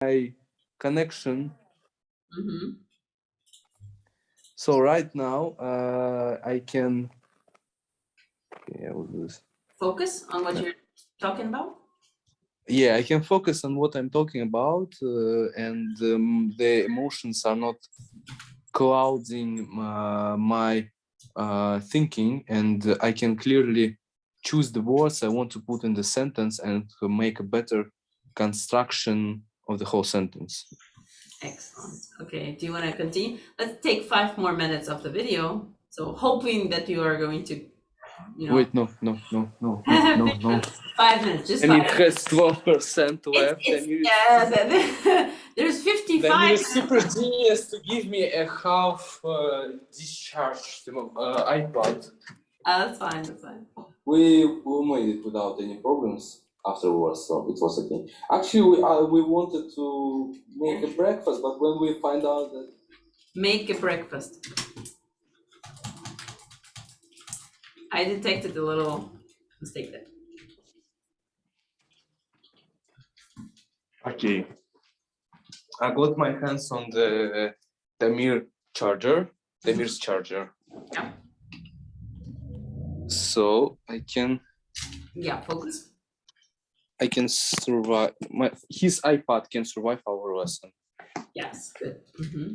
my connection. Mm-hmm. So right now, I can. Okay, I will do this. Focus on what you're talking about. Yeah, I can focus on what I'm talking about, and the emotions are not clouding my thinking, and I can clearly choose the words I want to put in the sentence and to make a better construction of the whole sentence. Excellent. Okay, do you want to continue? Let's take 5 more minutes of the video. So hoping that you are going to, Wait, no. 5 minutes, just And 5 it has 12% left, and you. There's 55. Then you're super genius to give me a half discharged iPad. That's fine. That's fine. We made it without any problems afterwards, so it was okay. Actually, we wanted to make a breakfast, but when we find out that make a breakfast, I detected a little mistake there. Okay, I got my hands on the Tamir's charger. Yeah. So I can. Yeah, focus. I can survive. His iPad can survive our lesson. Yes, good. Mm-hmm.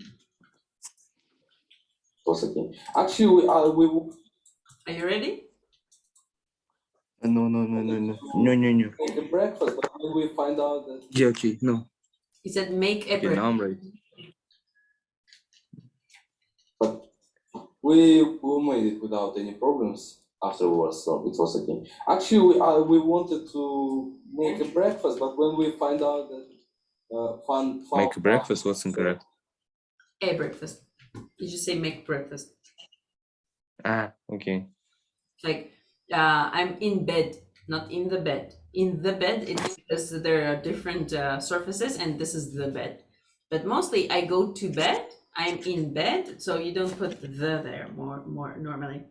Okay. Actually, we. Are you ready? No. Make a breakfast, but when we find out that. Yeah, okay, no. He said make a breakfast. Now I'm ready. But we made it without any problems afterwards, so it was okay. Actually, we wanted to make a breakfast, but when we find out that make a breakfast was incorrect. A breakfast. You just say make breakfast. Okay. Like I'm in bed, not in the bed. In the bed, it's because there are different surfaces, and this is the bed. But mostly, I go to bed. I'm in bed, so you don't put the there more normally.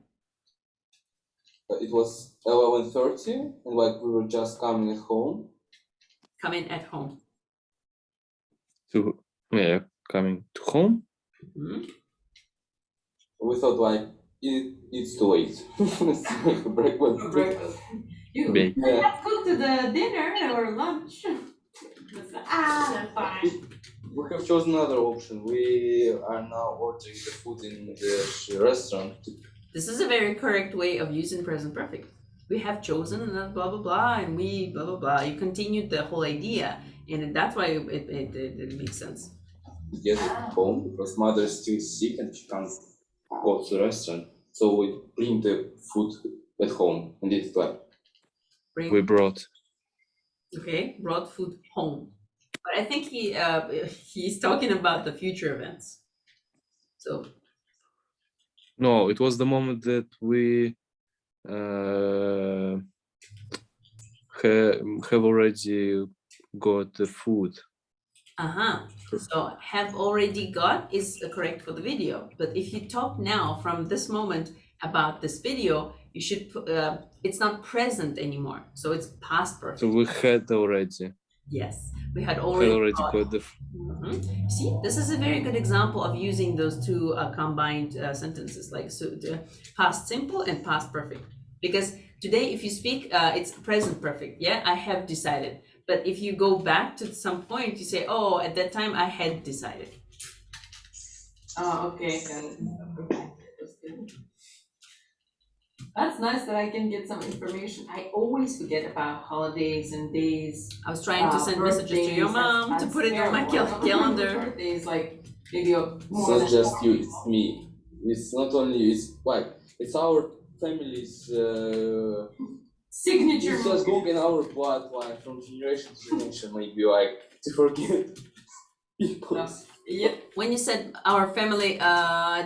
It was 11:30, and like we were just coming at home. Coming at home. Coming to home. Mm-hmm. We thought like it's too late. Let's make a breakfast. You have cooked the dinner or lunch. That's fine. We have chosen another option. We are now ordering the food in the restaurant. This is a very correct way of using present perfect. We have chosen and blah blah blah, and we blah blah blah. You continued the whole idea, and that's why it makes sense. Get it at home because mother is still sick and she can't go to the restaurant. So we bring the food at home and it's like we brought. Okay, brought food home. But I think he's talking about the future events. So no, it was the moment that we have already got the food. So have already got is correct for the video. But if you talk now from this moment about this video, you should put, it's not present anymore. So it's past perfect. So we had already. Yes, we had already got the. See, this is a very good example of using those two combined sentences, like so the past simple and past perfect. Because today, if you speak, it's present perfect. Yeah, I have decided. But if you go back to some point, you say, "Oh, at that time, I had decided." Oh, okay, got it. Okay. That's nice that I can get some information. I always forget about holidays and days. I was trying to send messages to your mom to put it on my calendar. Birthdays, like maybe it's not just you, it's me. It's not only you, it's like it's our family's signature. It's just going in our bloodline from generation to generation, maybe like to forget people. Yep. When you said our family,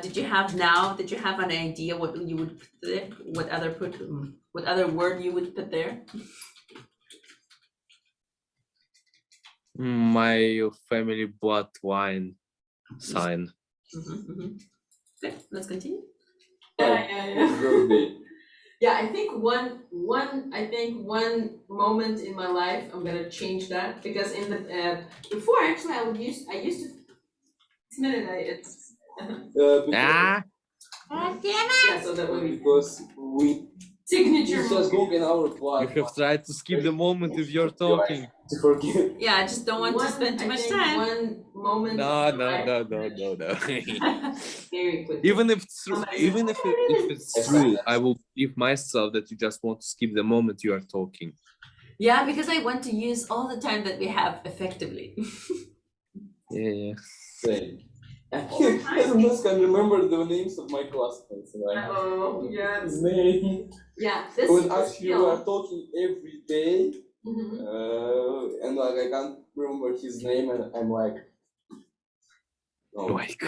did you have an idea what you would put there? What other word you would put there? My family bloodline sign. Okay, let's continue. Yeah. Yeah, I think one moment in my life I'm gonna change that, because in the before actually I used to this minute I it's Ah, yeah, so that way because we signature it's just just book in our you blood. have tried to skip the moment if you're talking. To forgive. Yeah, I just don't want to spend too much time. One moment No, in my no, life. no, no, no, no. Very quickly. Even if it's true, Somebody says, even if it's true, I will believe myself that you just want to skip the moment you are talking. Yeah, because I want to use all the time that we have effectively. Yeah. Same. I can remember the names of my classmates. Like, oh, yeah. His name. Yeah, this when actually we are talking every day, and like I can't remember his name, and I'm like, no. Like,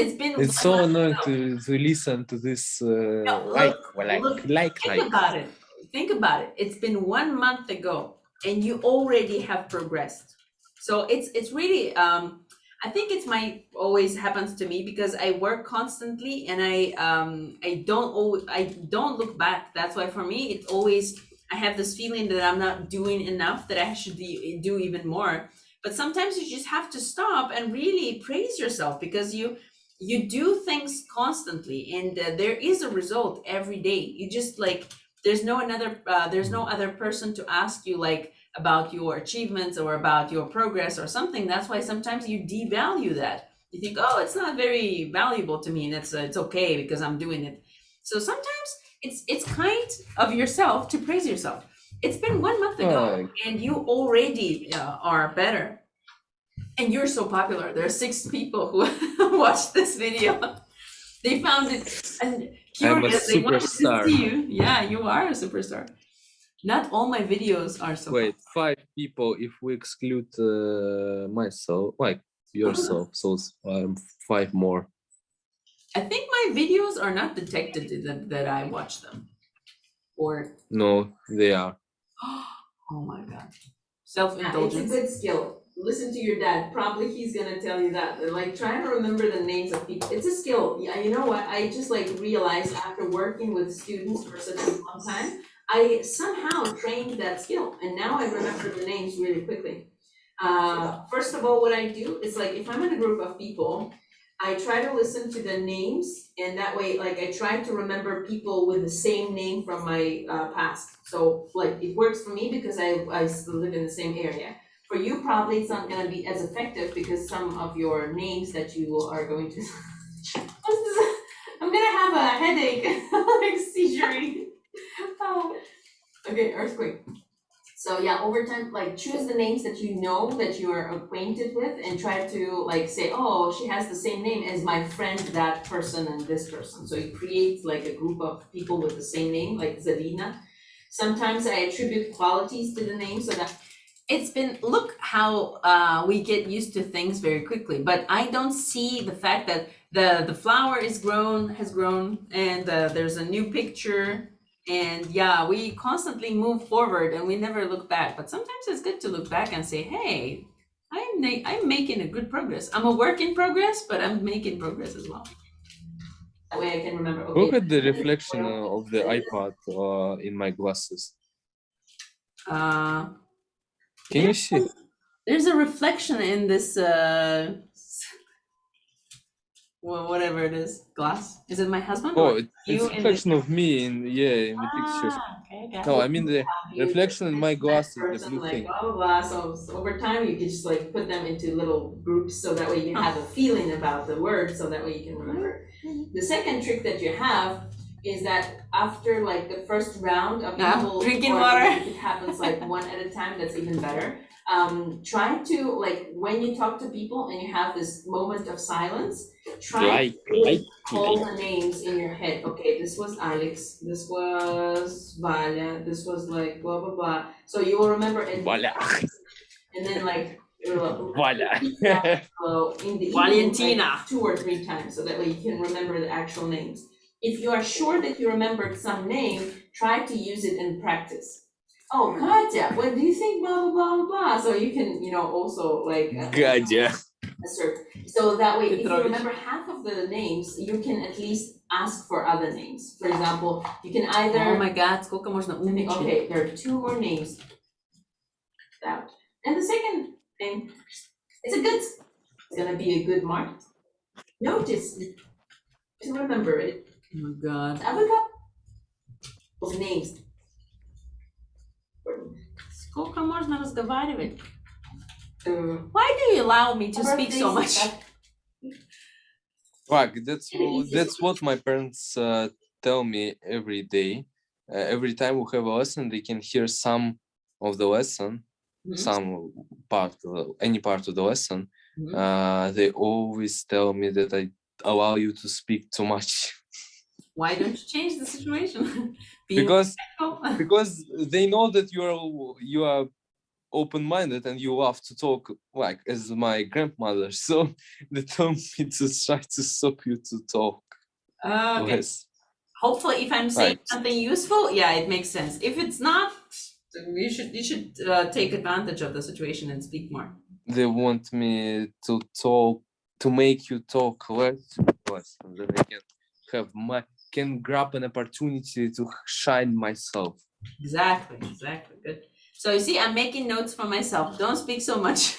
It's been it's so annoying to listen to this. no, think about it. Think about it. It's been 1 month ago, and you already have progressed. So it's really I think it's my always happens to me because I work constantly and I don't look back. That's why for me it's always I have this feeling that I'm not doing enough, that I should do even more. But sometimes you just have to stop and really praise yourself because you do things constantly and there is a result every day. You just like there's no other person to ask you like about your achievements or about your progress or something. That's why sometimes you devalue that. You think, oh, it's not very valuable to me and it's okay because I'm doing it. So sometimes it's kind of yourself to praise yourself. It's been 1 month ago and you already are better. And you're so popular. There are 6 people who watched this video. They found it and I'm a curious. They wanted to superstar. see you. Yeah, you are a superstar. Not all my videos are so. Wait, 5 people if we exclude myself, like yourself, so 5 more. I think my videos are not detected that I watch them. Or no, they are. Oh my god. Self-indulgence. It's a good skill. Listen to your dad. Probably he's gonna tell you that. Like trying to remember the names of people. It's a skill. Yeah, you know what? I just like realized after working with students for such a long time, I somehow trained that skill, and now I remember the names really quickly. First of all, what I do is like if I'm in a group of people, I try to listen to the names, and that way, like I try to remember people with the same name from my past. So like it works for me because I still live in the same area. For you, probably it's not gonna be as effective because some of your names that you are going to. What's this? I'm gonna have a headache, like seizuring. Oh. Okay, earthquake. So yeah, over time, like choose the names that you know that you are acquainted with and try to like say, oh, she has the same name as my friend, that person and this person. So you create like a group of people with the same name, like Zarina. Sometimes I attribute qualities to the name so that it's been look how we get used to things very quickly, but I don't see the fact that the flower has grown and there's a new picture. And yeah, we constantly move forward and we never look back. But sometimes it's good to look back and say, hey, I'm making a good progress. I'm a work in progress, but I'm making progress as well. That way I can remember, okay. Look at the reflection of the iPad in my glasses. Can you see? There's a reflection in this well, whatever it is, glass. Is it my husband? Oh, it's a reflection of me in the picture. Okay. No, I mean the reflection in my glasses, the blue like, thing. Blah blah blah. So over time, you can just like put them into little groups, so that way you have a feeling about the word, so that way you can remember. The second trick that you have is that after like the first round of people drinking water, if it happens like one at a time, that's even better. Try to like when you talk to people and you have this moment of silence, try to call the names in your head. Okay, this was Alex, this was Valia, this was like blah blah blah. So you will remember it. And then like Valia. In the evening, like 2 or 3 times, so that way you can remember the actual names. If you are sure that you remembered some name, try to use it in practice. Oh, Katya, what do you think? Blah blah blah blah blah. So you can, also like. Katya. assert. So that way, if you Петрович. remember half of the names, you can at least ask for other names. For example, you can either. Oh my God, сколько можно умничать. Okay, there are two more names. That. And the second name, it's gonna be a good mark. Notice, just remember it. Oh my God. Avocado. Those names. Сколько можно разговаривать? Why do you allow me to speak so much? Like that's what my parents tell me every day. Every time we have a lesson, they can hear some of the lesson, some part, any part of the lesson. They always tell me that I allow you to speak too much. Why don't you change the situation? because they know that you are open-minded and you love to talk like as my grandmother, so they told me to try to stop you to talk less. Hopefully, if I'm saying something useful, yeah, it makes sense. If it's not, you should take advantage of the situation and speak more. They want me to talk, to make you talk less, and then I can grab an opportunity to shine myself. Exactly, good. So you see, I'm making notes for myself. Don't speak so much.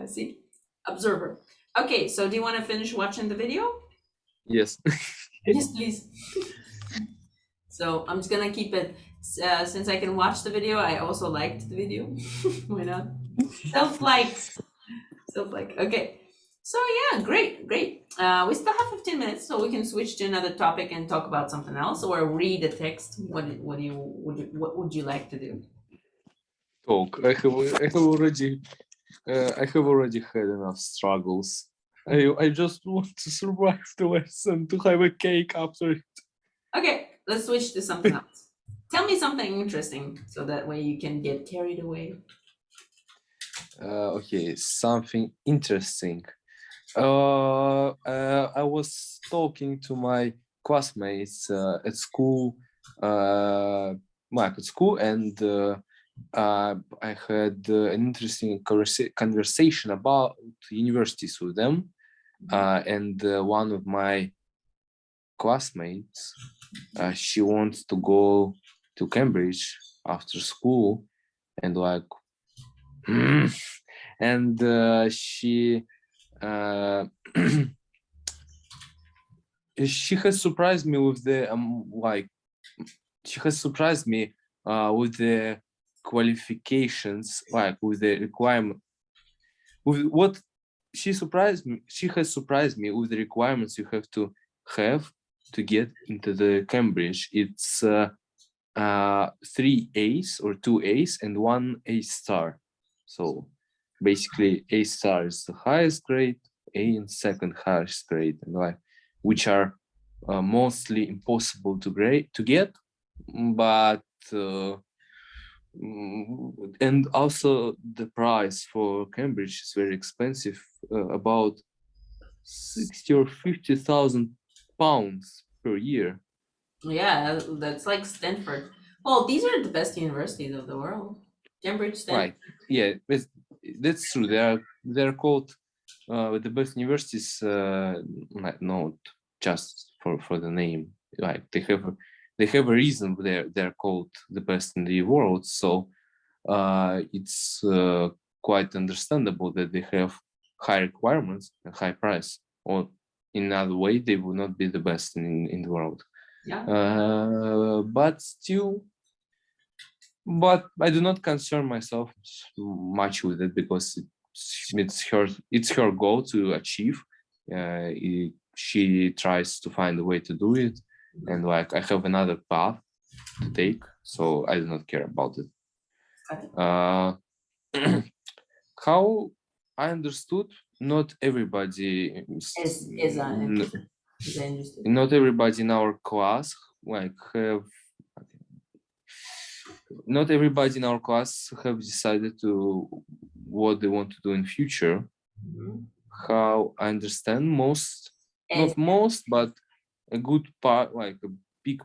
See, observer. Okay, so do you want to finish watching the video? Yes. Yes, please. So I'm just gonna keep it, since I can watch the video, I also liked the video. Why not? Self-like. Okay. So yeah, great. We still have 15 minutes, so we can switch to another topic and talk about something else, or read a text. What would you like to do? Talk. I have already had enough struggles. I just want to survive the lesson, to have a cake after it. Okay, let's switch to something else. Tell me something interesting, so that way you can get carried away. Okay, something interesting. I was talking to my classmates at school, and I had an interesting conversation about universities with them. And one of my classmates, she wants to go to Cambridge after school, and like, and she she has surprised me with the with the qualifications, like with the requirement, with what she has surprised me with the requirements you have to get into the Cambridge. It's 3 A's or 2 A's and 1 A star. So basically A star is the highest grade, A and second highest grade, and like, which are mostly impossible to get, but and also the price for Cambridge is very expensive, about 60 or 50,000 pounds per year. Yeah, that's like Stanford. Well, these are the best universities of the world. Cambridge, Stanford. Right. Yeah, that's true. They're called the best universities, not just for the name. Like they have a reason they're called the best in the world. So it's quite understandable that they have high requirements and high price. Or in another way, they will not be the best in the world. Yeah. But I do not concern myself much with it, because it's her goal to achieve. She tries to find a way to do it, and like I have another path to take, so I do not care about it. How I understood, not everybody not everybody in our class not everybody in our class have decided to what they want to do in future. How I understand, not most, but a good part, like a big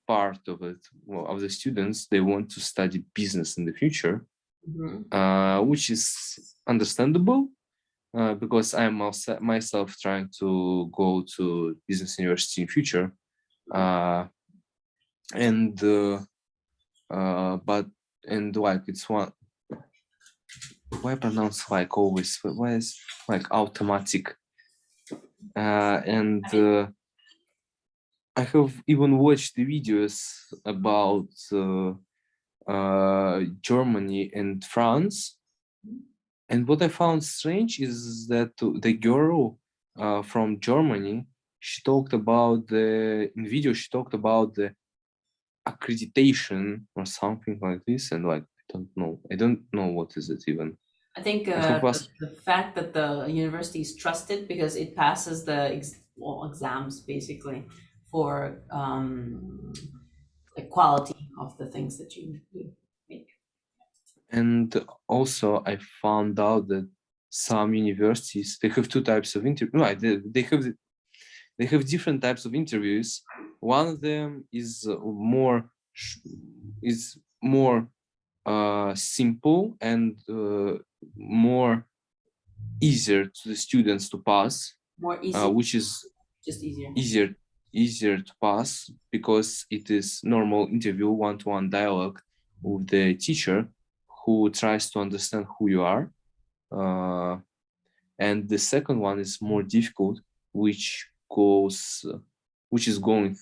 part of it, of the students, they want to study business in the future. which is understandable because I'm myself trying to go to business university in future. But and like it's one, why pronounce like always, why is like automatic, and I have even watched the videos about Germany and France, and what I found strange is that the girl from Germany, she talked about in video she talked about the accreditation or something like this, and like I don't know what is it even. I think I hope the fact that the university is trusted because it passes the exams basically for the quality of the things that you make. and also I found out that some universities, they have two types of interview. No, they have different types of interviews. One of them is more simple and more easier to the students to pass, More easy, which is just easier. easier to pass because it is normal interview, one-to-one dialogue with the teacher who tries to understand who you are. And the second one is more difficult, which is going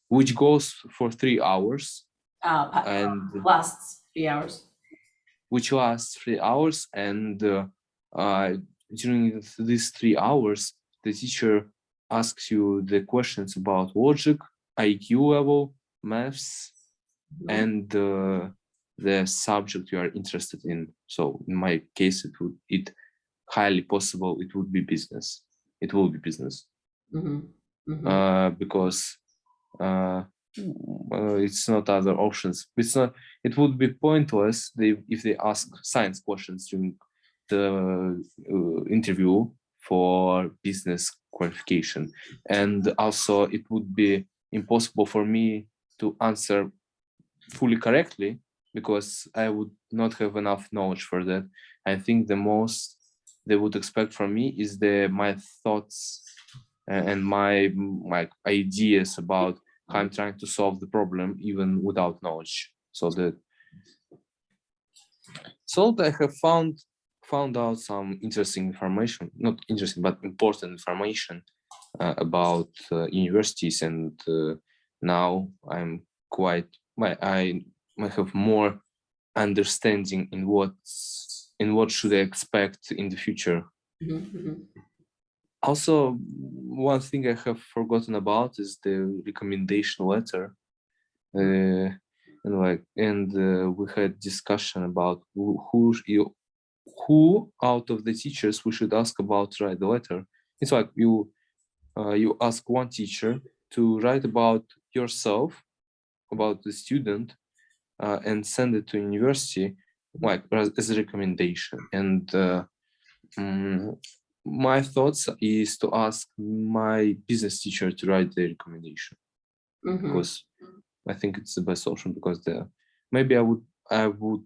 which goes for 3 hours, and Lasts 3 hours. which lasts 3 hours, and during these 3 hours, the teacher asks you the questions about logic, IQ level, maths, and the subject you are interested in. So in my case, it highly possible it would be business. It will be business. Because it's not other options. It would be pointless if they ask science questions during the interview for business qualification, and also it would be impossible for me to answer fully correctly because I would not have enough knowledge for that. I think the most they would expect from me is my thoughts and my ideas about how I'm trying to solve the problem even without knowledge. So I have found out some interesting information, not interesting but important information about universities, and now I'm quite I have more understanding in what should I expect in the future. Also, one thing I have forgotten about is the recommendation letter, and we had discussion about who out of the teachers we should ask about to write the letter. It's like you ask one teacher to write about yourself, about the student, and send it to university like as a recommendation. And my thoughts is to ask my business teacher to write the recommendation because I think it's the best option. Because maybe I will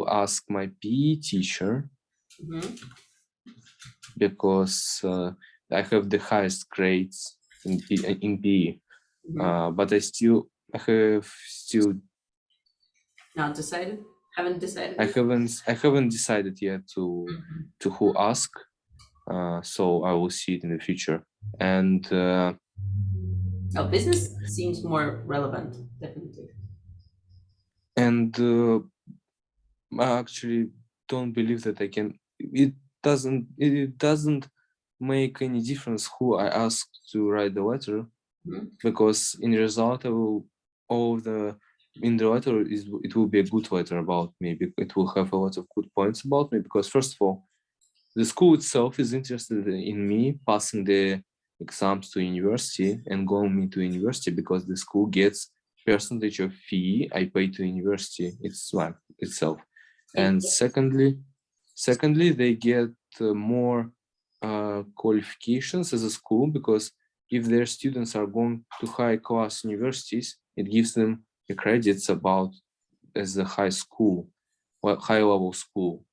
ask my PE teacher because I have the highest grades in PE, but I have still not decided. Haven't decided. I haven't decided yet to who ask. So I will see it in the future. And business seems more relevant, definitely. And I actually don't believe that I can. It doesn't make any difference who I ask to write the letter, because in the result in the letter it will be a good letter about me. It will have a lot of good points about me, because first of all, the school itself is interested in me passing the exams to university and going me to university, because the school gets percentage of fee I pay to university itself. And secondly, they get more qualifications as a school, because if their students are going to high class universities, it gives them credits about as a high school, high level school,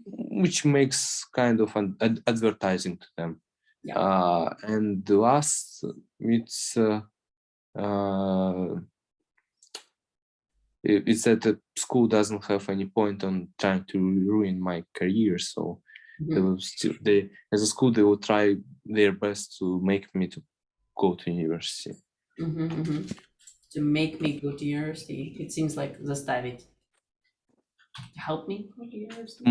which makes kind of an advertising to them. Yeah. And the last, it's that the school doesn't have any point on trying to ruin my career, so they will still, as a school, they will try their best to make me to go to university. To make me go to university, it seems like заставить. To help me go to university?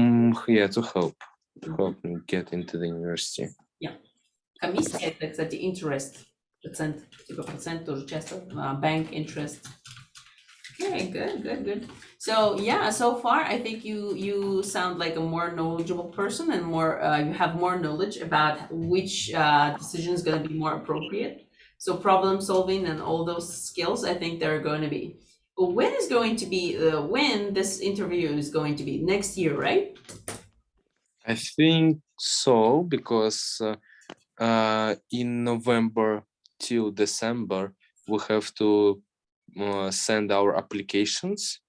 Yeah, to help me get into the university. Yeah. Комиссия, это, кстати, interest, процент тоже часто, bank interest. Okay, good. So yeah, so far I think you sound like a more knowledgeable person and more you have more knowledge about which decision is going to be more appropriate. So problem solving and all those skills, I think they're going to be. But when is going to be when this interview is going to be next year, right? I think so, because in November till December we have to send our applications.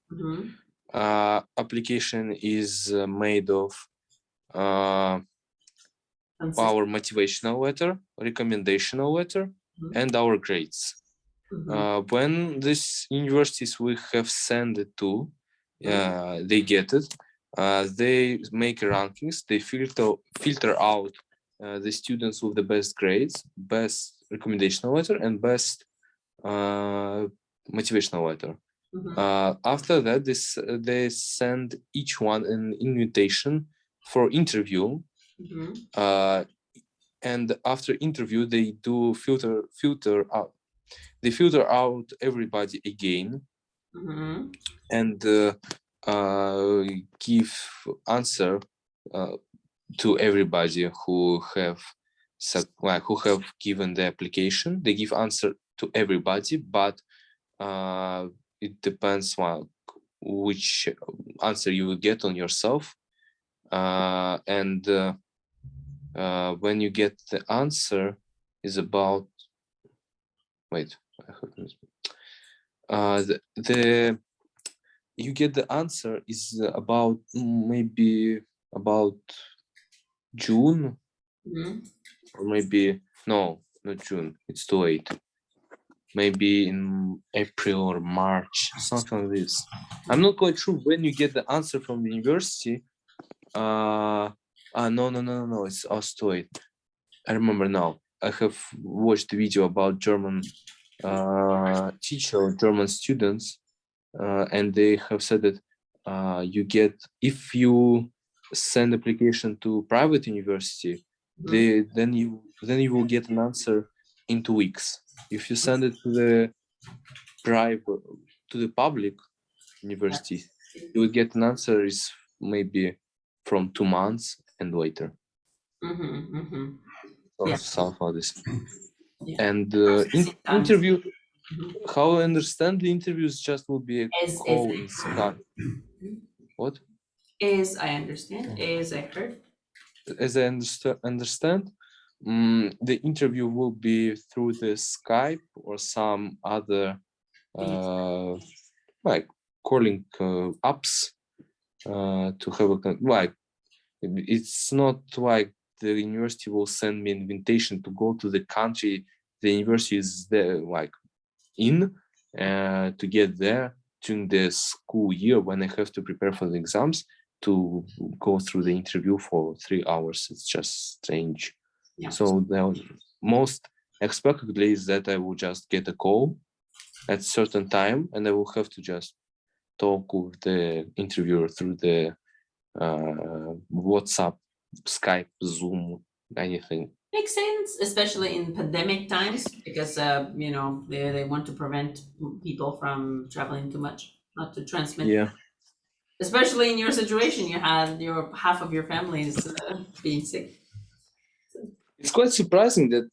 Application is made of our motivational letter, recommendational letter, and our grades. When these universities we have sent it to, they get it. They make rankings. They filter out the students with the best grades, best recommendational letter, and best motivational letter. After that, they send each one an invitation for interview. And after interview, they do filter out. They filter out everybody again, and give answer to everybody who have given the application. They give answer to everybody, but it depends which answer you will get on yourself. And when you get the answer is about you get the answer is about maybe about June, or maybe no, not June. It's too late. Maybe in April or March, something like this. I'm not quite sure when you get the answer from the university. No, it's also too late. I remember now. I have watched a video about German teacher, German students, and they have said that you get, if you send application to private university, then you will get an answer in 2 weeks. If you send it to the public university, you will get an answer is maybe from 2 months and later. Or something like this. And interview, how I understand, the interviews just will be a call in Skype. What? As I understand, as I heard. As I understand, the interview will be through the Skype or some other like calling apps to have a it's not like the university will send me an invitation to go to the country the university is there, like in to get there during the school year when I have to prepare for the exams to go through the interview for 3 hours. It's just strange. So the most expectedly is that I will just get a call at a certain time and I will have to just talk with the interviewer through the WhatsApp, Skype, Zoom, anything. Makes sense, especially in pandemic times, because they want to prevent people from traveling too much, not to transmit. Yeah. Especially in your situation, you had half of your family is being sick. It's quite surprising that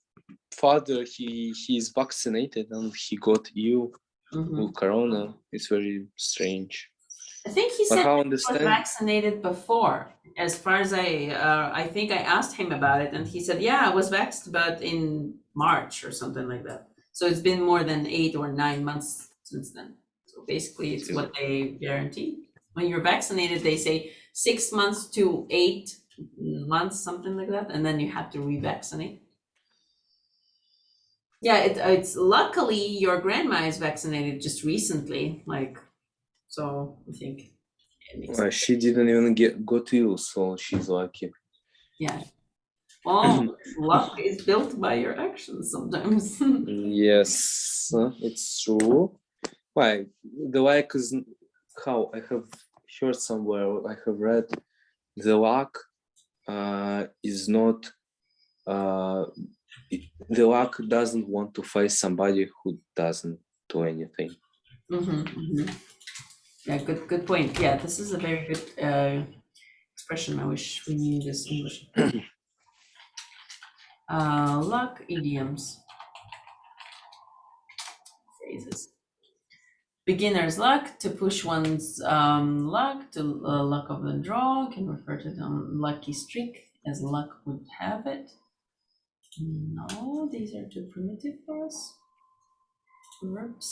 father he's vaccinated and he got ill with corona. It's very strange. I think he said he was vaccinated before. As far as I think I asked him about it, and he said, "Yeah, I was vaxxed, but in March or something like that." So it's been more than 8 or 9 months since then. So basically, It it's is. what they guarantee. When you're vaccinated, they say 6 months to 8 months, something like that, and then you have to revaccinate. Yeah, it's luckily your grandma is vaccinated just recently, like, so I think it makes sense. She didn't even got ill, so she's lucky. Yeah. Well, luck is built by your actions sometimes. Yes, it's true. Why the luck is how I have heard somewhere. I have read the luck is not. The luck doesn't want to face somebody who doesn't do anything. Yeah, good point. Yeah, this is a very good expression. I wish we knew this English. Luck idioms, phrases. Beginner's luck, to push one's luck, to luck of the draw, can refer to the unlucky streak as luck would have it. No, these are too primitive for us. Verbs.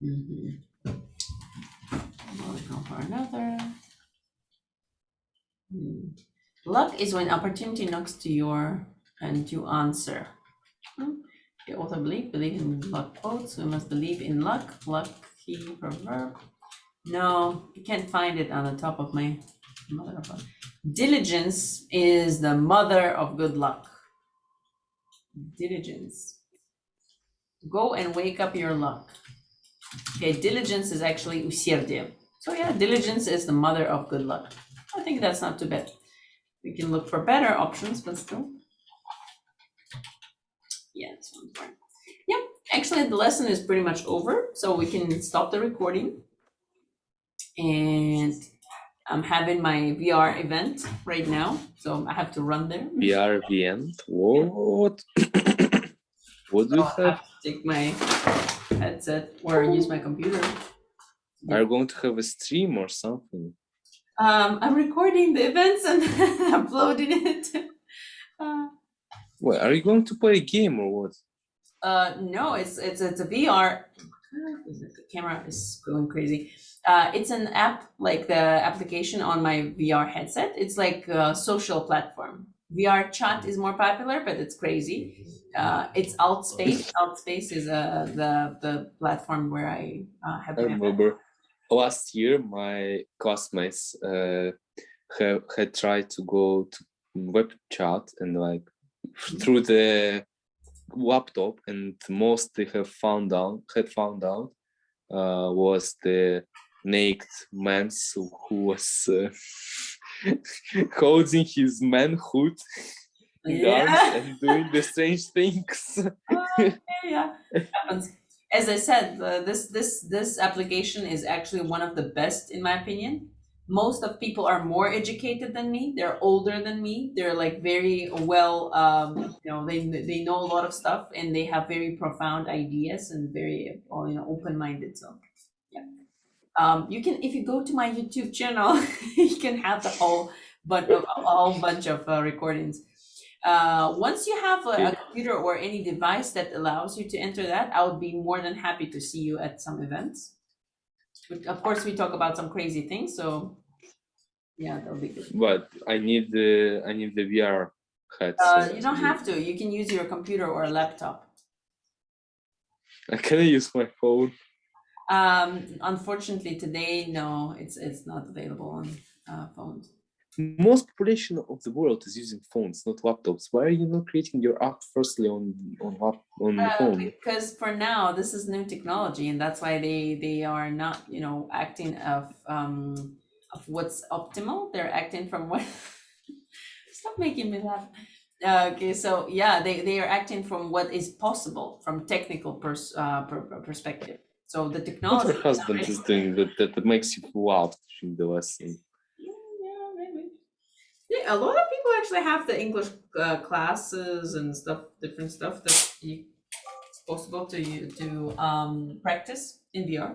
We'll go for another. Luck is when opportunity knocks to your and you answer. The author believe in luck quotes. We must believe in luck. Lucky proverb. No, you can't find it on the top of my mother. Diligence is the mother of good luck. Diligence. Go and wake up your luck. Okay, diligence is actually усердие. So yeah, diligence is the mother of good luck. I think that's not too bad. We can look for better options, but still. Yeah, this one's fine. Yep, actually the lesson is pretty much over, so we can stop the recording. And I'm having my VR event right now, so I have to run there. VR event? What? What do you So I have? have to take my headset or use my computer. Are you going to have a stream or something? I'm recording the events and uploading it. Well, are you going to play a game or what? No, it's a VR. The camera is going crazy. It's an app, like the application on my VR headset. It's like a social platform. VR chat is more popular, but it's crazy. It's Outspace. Outspace is the platform where I have I my. remember last year my classmates had tried to go to web chat and like through the laptop, and most they had found out was the naked man who was holding his manhood in the arms Yeah. and doing the strange things. Yeah, happens. As I said, this application is actually one of the best in my opinion. Most of people are more educated than me. They're older than me. They're like very well, they know a lot of stuff and they have very profound ideas and very, open minded. So yeah, you can, if you go to my YouTube channel, you can have the whole bunch of recordings. Once you have a computer or any device that allows you to enter that, I would be more than happy to see you at some events. But of course, we talk about some crazy things, so yeah, that'll be good. But I need the VR headset. You don't have to. You can use your computer or a laptop. Can I use my phone? Unfortunately, today, no, it's not available on phones. Most population of the world is using phones, not laptops. Why are you not creating your app firstly on the phone? Because for now, this is new technology, and that's why they are not, acting of what's optimal. They're acting from what. Stop making me laugh. Okay, so yeah, they are acting from what is possible from technical perspective. So the What technology. your husband is doing that makes you laugh during the lesson? Yeah, maybe. Yeah, a lot of people actually have the English classes and stuff, different stuff that it's possible to practice in VR.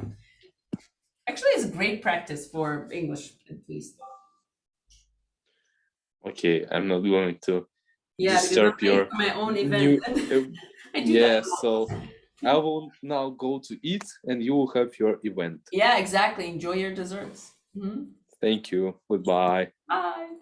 Actually, it's a great practice for English, at least. Okay, I'm not going to Yeah, because I'm disturb paying your for my own event. new. Uh, I do that yeah, a lot. so I will now go to eat, and you will have your event. Yeah, exactly. Enjoy your desserts. Mhm. Thank you. Goodbye. Bye.